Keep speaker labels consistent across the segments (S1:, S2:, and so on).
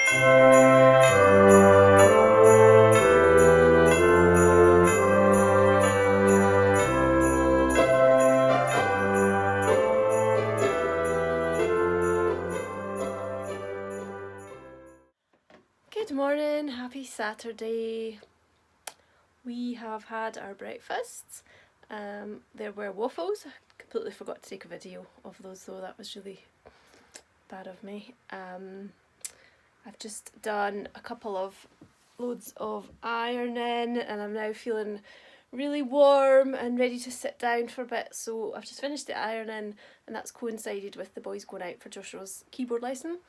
S1: Good morning, happy Saturday. We have had our breakfasts. There were waffles. I completely forgot to take a video of those though, that was really bad of me. I've just done a couple of loads of ironing and I'm now feeling really warm and ready to sit down for a bit, so I've just finished the ironing and that's coincided with the boys going out for Joshua's keyboard lesson.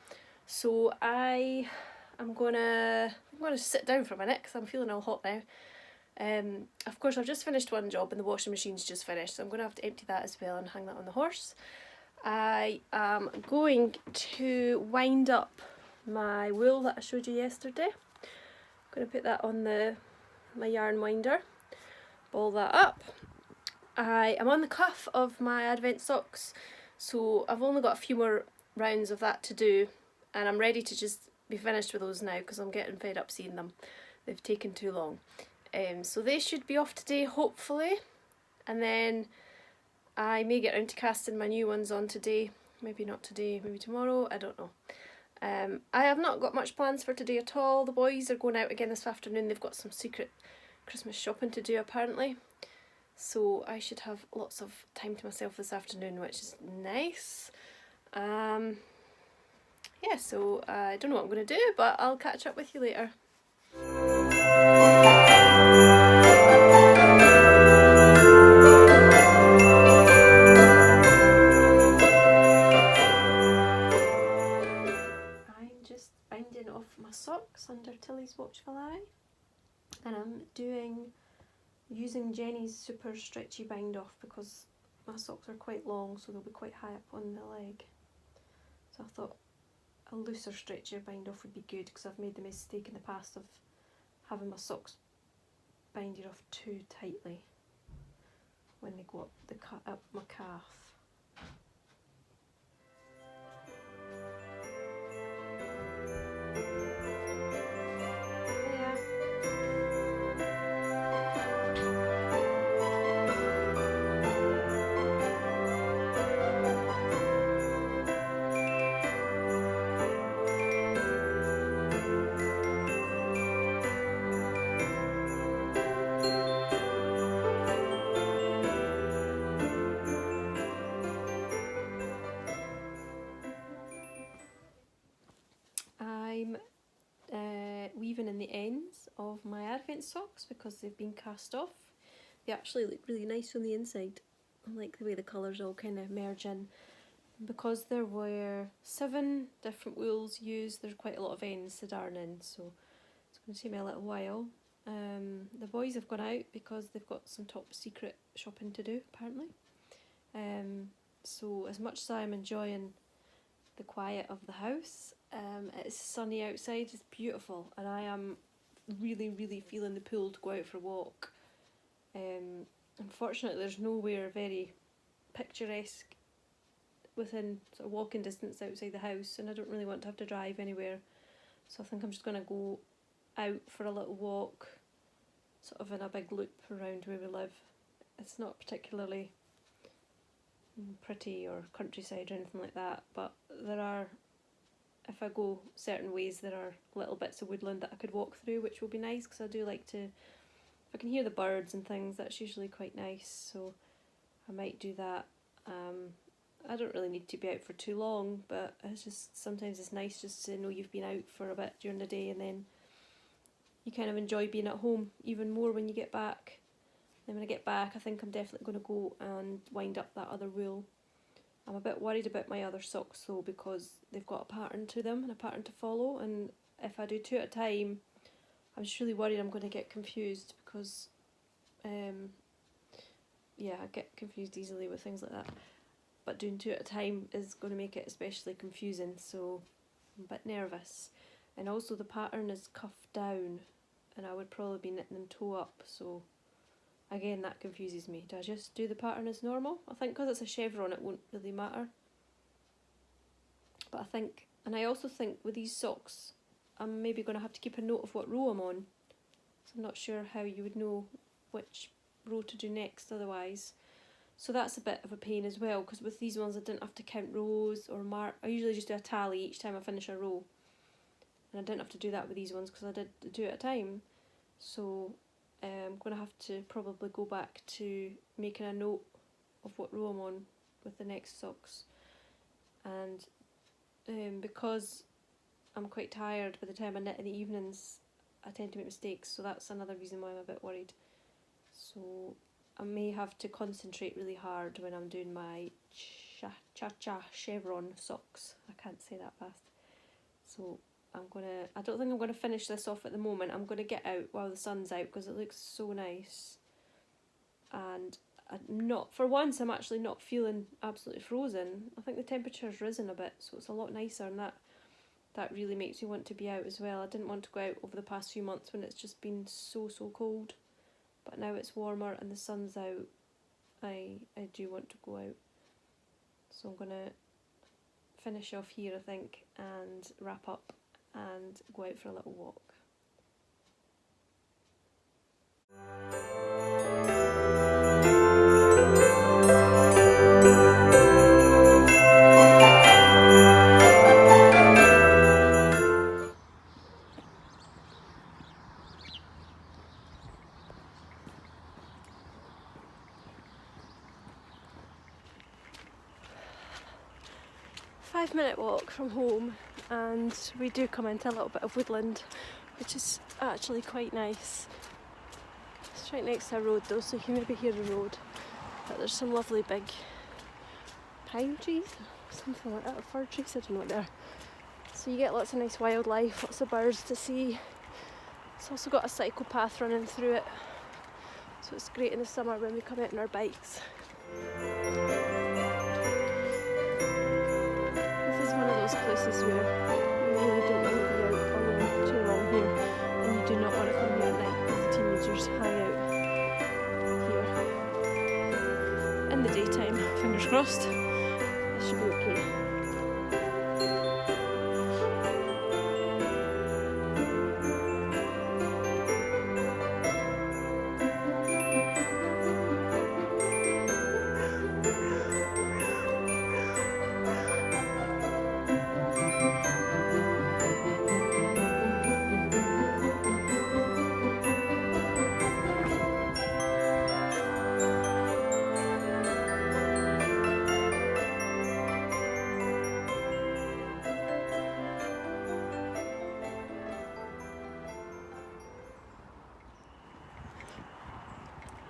S1: So I'm gonna sit down for a minute because I'm feeling all hot now. Of course I've just finished one job and the washing machine's just finished, so I'm going to have to empty that as well and hang that on the horse. I am going to wind up my wool that I showed you yesterday. I'm going to put that on my yarn winder, ball that up. I am on the cuff of my advent socks, so I've only got a few more rounds of that to do and I'm ready to just be finished with those now because I'm getting fed up seeing them. They've taken too long. So they should be off today hopefully, and then I may get around to casting my new ones on today, maybe not today, maybe tomorrow, I don't know. I have not got much plans for today at all. The boys are going out again this afternoon, they've got some secret Christmas shopping to do apparently, so I should have lots of time to myself this afternoon, which is nice. Yeah, so I don't know what I'm going to do, but I'll catch up with you later. I'm just binding off my socks under Tilly's watchful eye, and I'm using Jenny's super stretchy bind off because my socks are quite long, so they'll be quite high up on the leg. So I thought a looser, stretchier bind off would be good because I've made the mistake in the past of having my socks binded off too tightly when they go up my calf. I'm weaving in the ends of my advent socks because they've been cast off. They actually look really nice on the inside. I like the way the colours all kind of merge in. Because there were 7 different wools used, there's quite a lot of ends to darn in, so it's going to take me a little while. The boys have gone out because they've got some top secret shopping to do apparently. So as much as I'm enjoying the quiet of the house, it's sunny outside, it's beautiful, and I am really feeling the pull to go out for a walk. Unfortunately there's nowhere very picturesque within sort of walking distance outside the house, and I don't really want to have to drive anywhere, so I think I'm just going to go out for a little walk, sort of in a big loop around where we live. It's not particularly pretty or countryside or anything like that, but there are, if I go certain ways, there are little bits of woodland that I could walk through, which will be nice because I do like to, if I can hear the birds and things, that's usually quite nice, so I might do that. I don't really need to be out for too long, but it's just, sometimes it's nice just to know you've been out for a bit during the day, and then you kind of enjoy being at home even more when you get back. Then when I get back, I think I'm definitely going to go and wind up that other wool. I'm a bit worried about my other socks though, because they've got a pattern to them and a pattern to follow, and if I do 2 at a time, I'm just really worried I'm going to get confused because yeah, I get confused easily with things like that. But doing 2 at a time is going to make it especially confusing, so I'm a bit nervous. And also the pattern is cuffed down, and I would probably be knitting them toe up, so again that confuses me. Do I just do the pattern as normal? I think because it's a chevron it won't really matter. But I think, and I also think with these socks, I'm maybe going to have to keep a note of what row I'm on. So I'm not sure how you would know which row to do next otherwise. So that's a bit of a pain as well, because with these ones I didn't have to count rows or mark. I usually just do a tally each time I finish a row. And I didn't have to do that with these ones because I did 2 at a time. So I'm going to have to probably go back to making a note of what row I'm on with the next socks. And because I'm quite tired by the time I knit in the evenings, I tend to make mistakes, so that's another reason why I'm a bit worried. So I may have to concentrate really hard when I'm doing my cha-cha chevron socks. I can't say that fast. So I don't think I'm gonna finish this off at the moment. I'm gonna get out while the sun's out because it looks so nice. And for once I'm actually not feeling absolutely frozen. I think the temperature's risen a bit, so it's a lot nicer, and that really makes me want to be out as well. I didn't want to go out over the past few months when it's just been so cold. But now it's warmer and the sun's out, I do want to go out. So I'm going to finish off here, I think, and wrap up and go out for a little walk. 5-minute walk from home, and we do come into a little bit of woodland, which is actually quite nice. It's right next to a road though, so you can maybe hear the road, but there's some lovely big pine trees, something like that, or fir trees, I don't know what they are. So you get lots of nice wildlife, lots of birds to see. It's also got a cycle path running through it, so it's great in the summer when we come out on our bikes. One of those places where you really don't want to be out alone too long here, and you do not want to come here at night because the teenagers hang out here. In the daytime, fingers crossed, it should be okay.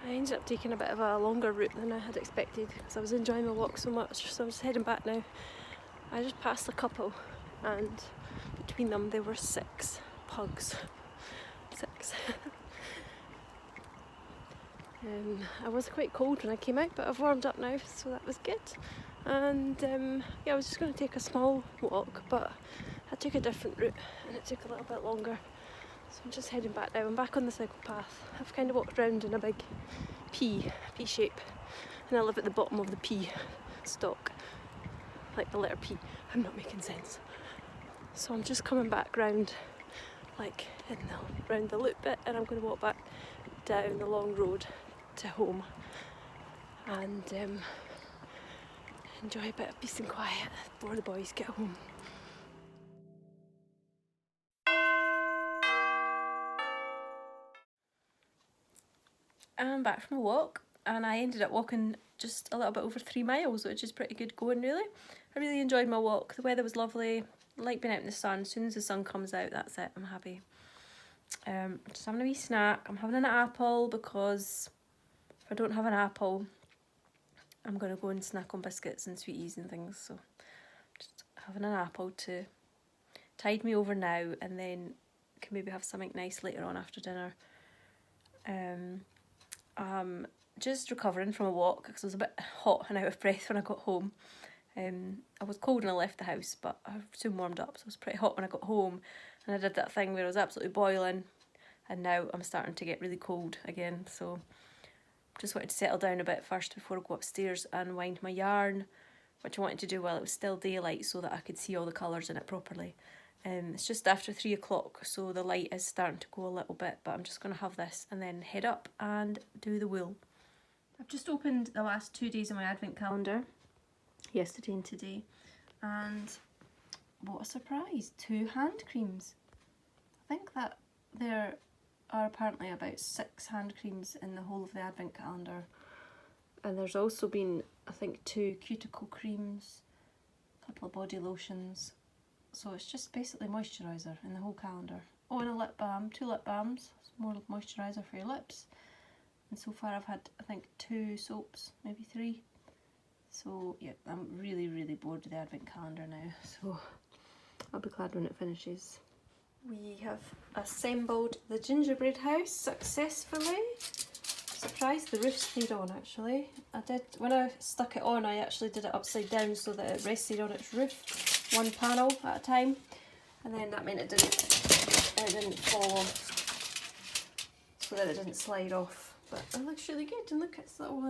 S1: I ended up taking a bit of a longer route than I had expected because I was enjoying my walk so much, so I'm just heading back now. I just passed a couple, and between them there were 6 pugs. 6. I was quite cold when I came out, but I've warmed up now, so that was good. And yeah, I was just going to take a small walk, but I took a different route and it took a little bit longer. So I'm just heading back now. I'm back on the cycle path. I've kind of walked around in a big P shape, and I live at the bottom of the P stalk, like the letter P. I'm not making sense. So I'm just coming back round, like round the loop bit, and I'm going to walk back down the long road to home and enjoy a bit of peace and quiet before the boys get home. I'm back from a walk, and I ended up walking just a little bit over 3 miles, which is pretty good going really. I really enjoyed my walk. The weather was lovely. I like being out in the sun. As soon as the sun comes out, that's it, I'm happy. Just having a wee snack. I'm having an apple because if I don't have an apple, I'm going to go and snack on biscuits and sweeties and things. So just having an apple to tide me over now, and then can maybe have something nice later on after dinner. Just recovering from a walk because I was a bit hot and out of breath when I got home. I was cold when I left the house, but I soon warmed up, so I was pretty hot when I got home, and I did that thing where I was absolutely boiling, and now I'm starting to get really cold again, so just wanted to settle down a bit first before I go upstairs and wind my yarn, which I wanted to do while it was still daylight so that I could see all the colours in it properly. It's just after 3 o'clock, so the light is starting to go a little bit, but I'm just going to have this and then head up and do the wool. I've just opened the last 2 days of my advent calendar, yesterday and today, and what a surprise, 2 hand creams. I think that there are apparently about 6 hand creams in the whole of the advent calendar. And there's also been, I think, 2 cuticle creams, a couple of body lotions. So it's just basically moisturiser in the whole calendar. Oh, and a lip balm, 2 lip balms, it's more moisturiser for your lips. And so far I've had, I think, 2 soaps, maybe 3. So yeah, I'm really, really bored with the advent calendar now. So I'll be glad when it finishes. We have assembled the gingerbread house successfully. Surprised the roof stayed on actually. When I stuck it on, I actually did it upside down so that it rested on its roof, 1 panel at a time, and then that meant it didn't fall off, so that it didn't slide off. But it looks really good, and look, it's little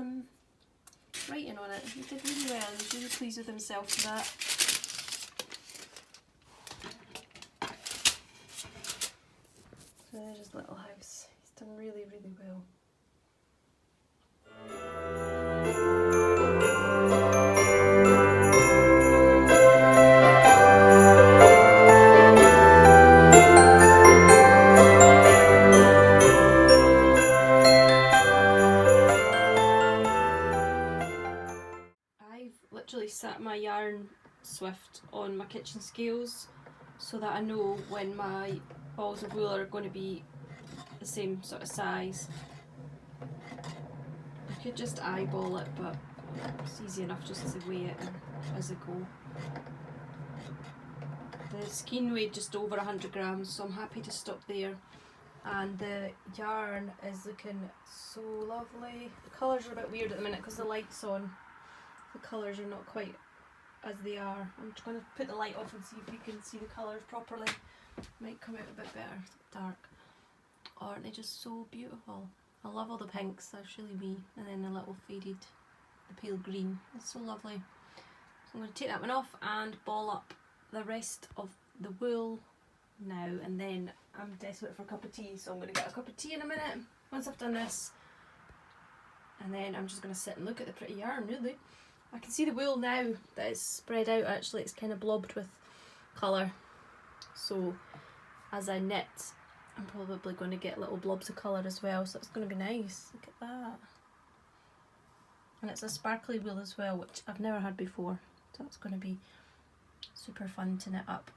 S1: writing on it. He did really well. He was really pleased with himself for that. So there's his little house. He's done really, really well. I've literally sat my yarn swift on my kitchen scales so that I know when my balls of wool are going to be the same sort of size. I could just eyeball it, but it's easy enough just to weigh it as I go. The skein weighed just over 100 grams, so I'm happy to stop there. And the yarn is looking so lovely. The colours are a bit weird at the minute because the light's on. The colours are not quite as they are. I'm just going to put the light off and see if you can see the colours properly. Might come out a bit better, dark. Aren't they just so beautiful? I love all the pinks, that's really me. And then the little faded, the pale green. It's so lovely. So I'm going to take that one off and ball up the rest of the wool now, and then I'm desperate for a cup of tea, so I'm going to get a cup of tea in a minute once I've done this. And then I'm just going to sit and look at the pretty yarn, really. I can see the wool now that it's spread out, actually it's kind of blobbed with colour. So as I knit, I'm probably going to get little blobs of colour as well, so it's going to be nice. Look at that. And it's a sparkly wool as well, which I've never had before, so it's going to be super fun to knit up.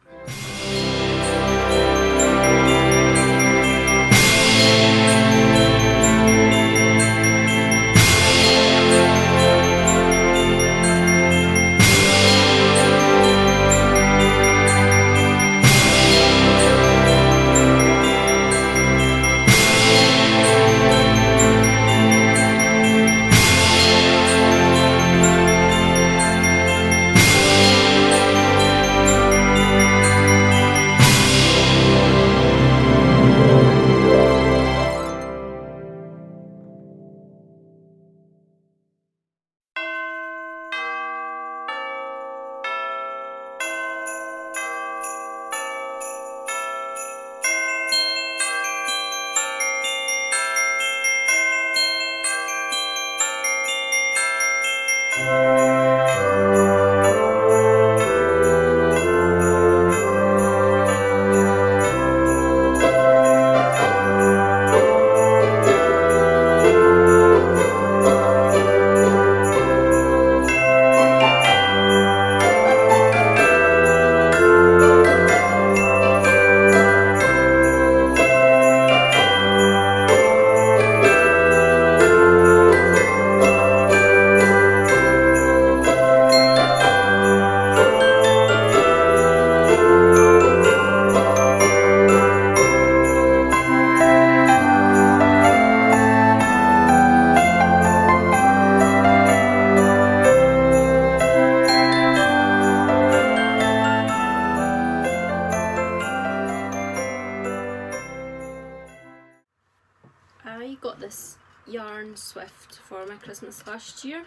S1: I got this yarn swift for my Christmas last year,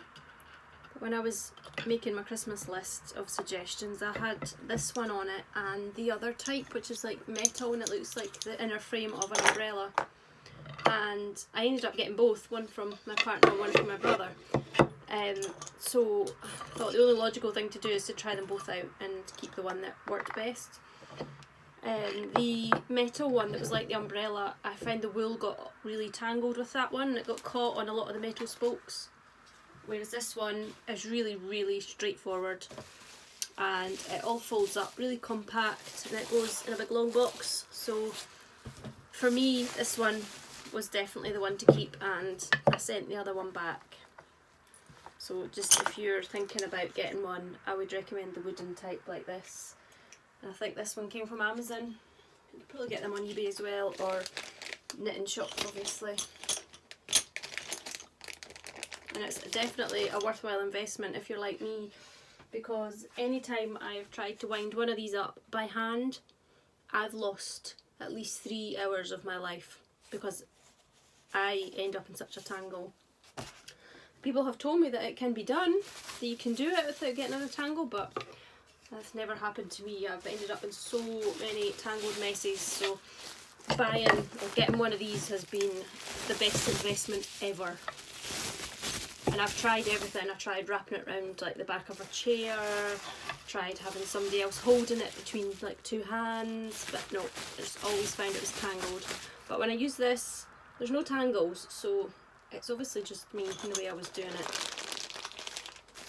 S1: When I was making my Christmas list of suggestions, I had this one on it and the other type, which is like metal and it looks like the inner frame of an umbrella. And I ended up getting both, one from my partner and one from my brother. So I thought the only logical thing to do is to try them both out and keep the one that worked best. The metal one that was like the umbrella, I found the wool got really tangled with that one and it got caught on a lot of the metal spokes. Whereas this one is really, really straightforward and it all folds up really compact and it goes in a big long box. So for me, this one was definitely the one to keep, and I sent the other one back. So just if you're thinking about getting one, I would recommend the wooden type like this. And I think this one came from Amazon. You can probably get them on eBay as well, or knitting shops obviously. And it's definitely a worthwhile investment if you're like me, because anytime I've tried to wind one of these up by hand, I've lost at least 3 hours of my life because I end up in such a tangle. People have told me that it can be done, that you can do it without getting in a tangle, but that's never happened to me. I've ended up in so many tangled messes, so buying or getting one of these has been the best investment ever. And I've tried everything. I tried wrapping it around like the back of a chair, tried having somebody else holding it between like 2 hands, but no, I just always found it was tangled. But when I use this, there's no tangles, so it's obviously just me in the way I was doing it.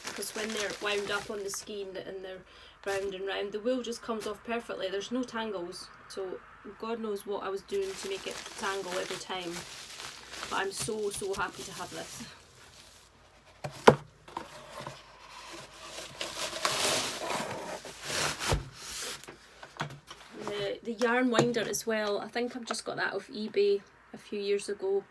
S1: Because when they're wound up on the skein and they're round and round, the wool just comes off perfectly. There's no tangles, so God knows what I was doing to make it tangle every time. But I'm so happy to have this. The yarn winder as well, I think I've just got that off eBay a few years ago.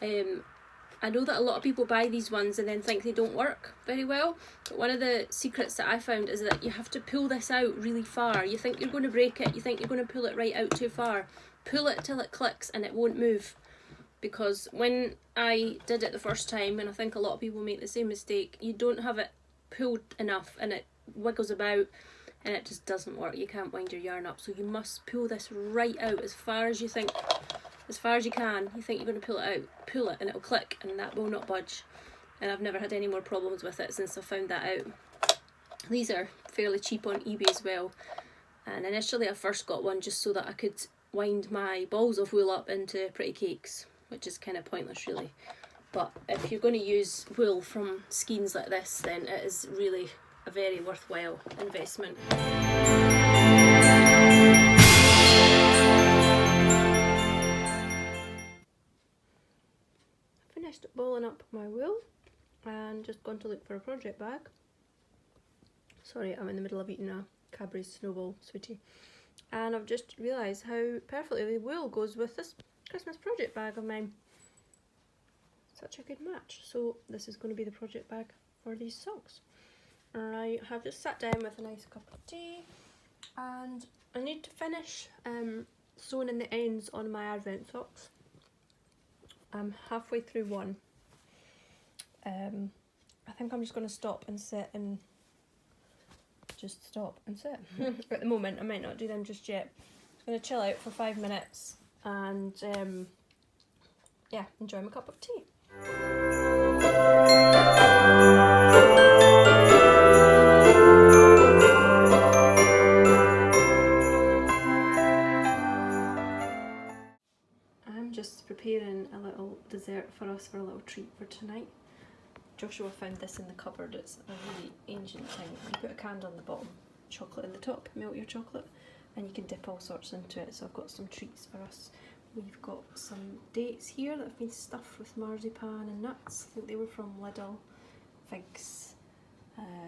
S1: I know that a lot of people buy these ones and then think they don't work very well, but one of the secrets that I found is that you have to pull this out really far. You think you're going to break it, you think you're going to pull it right out too far. Pull it till it clicks and it won't move. Because when I did it the first time, and I think a lot of people make the same mistake, you don't have it pulled enough and it wiggles about and it just doesn't work. You can't wind your yarn up, so you must pull this right out as far as you think, as far as you can. You think you're going to pull it out, pull it and it'll click and that will not budge. And I've never had any more problems with it since I found that out. These are fairly cheap on eBay as well, and initially I first got one just so that I could wind my balls of wool up into pretty cakes, which is kind of pointless really. But if you're going to use wool from skeins like this, then it is really a very worthwhile investment. Finished balling up my wool and just gone to look for a project bag. Sorry, I'm in the middle of eating a Cadbury's Snowball sweetie, and I've just realised how perfectly the wool goes with this Christmas project bag of mine. Such a good match. So this is going to be the project bag for these socks. I have just sat down with a nice cup of tea and I need to finish sewing in the ends on my advent socks. I'm halfway through one. I think I'm just going to stop and sit and just stop and sit. At the moment I might not do them just yet. I'm going to chill out for 5 minutes and yeah, enjoy my cup of tea. I'm just preparing a little dessert for us, for a little treat for tonight. Joshua found this in the cupboard. It's a really ancient thing. You put a candle on the bottom, chocolate in the top, melt your chocolate, and you can dip all sorts into it. So I've got some treats for us. We've got some dates here that have been stuffed with marzipan and nuts. I think they were from Lidl. Figs,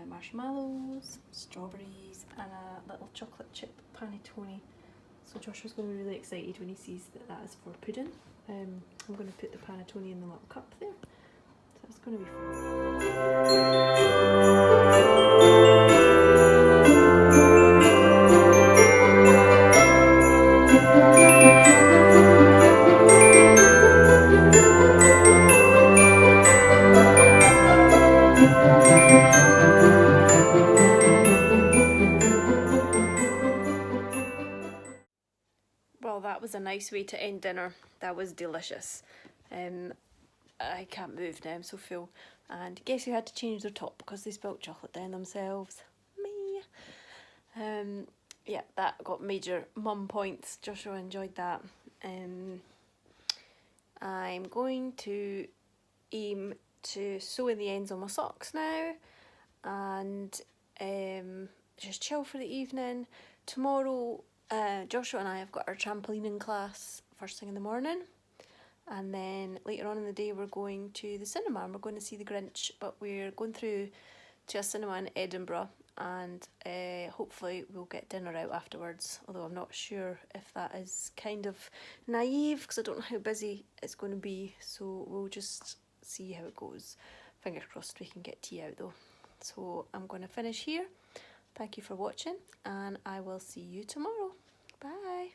S1: marshmallows, strawberries, and a little chocolate chip panettone. So Joshua's going to be really excited when he sees that that is for pudding. I'm going to put the panettone in the little cup there. So it's going to be fun. Well, that was a nice way to end dinner. That was delicious. I can't move now, I'm so full. And guess who had to change their top because they spilt chocolate down themselves? Me. Yeah, that got major mum points. Joshua enjoyed that. I'm going to aim to sew in the ends on my socks now and just chill for the evening. Tomorrow, Joshua and I have got our trampolining class first thing in the morning, and then later on in the day we're going to the cinema and we're going to see The Grinch, but we're going through to a cinema in Edinburgh, and hopefully we'll get dinner out afterwards, although I'm not sure if that is kind of naive because I don't know how busy it's going to be, so we'll just see how it goes. Fingers crossed we can get tea out though. So I'm going to finish here. Thank you for watching and I will see you tomorrow. Bye.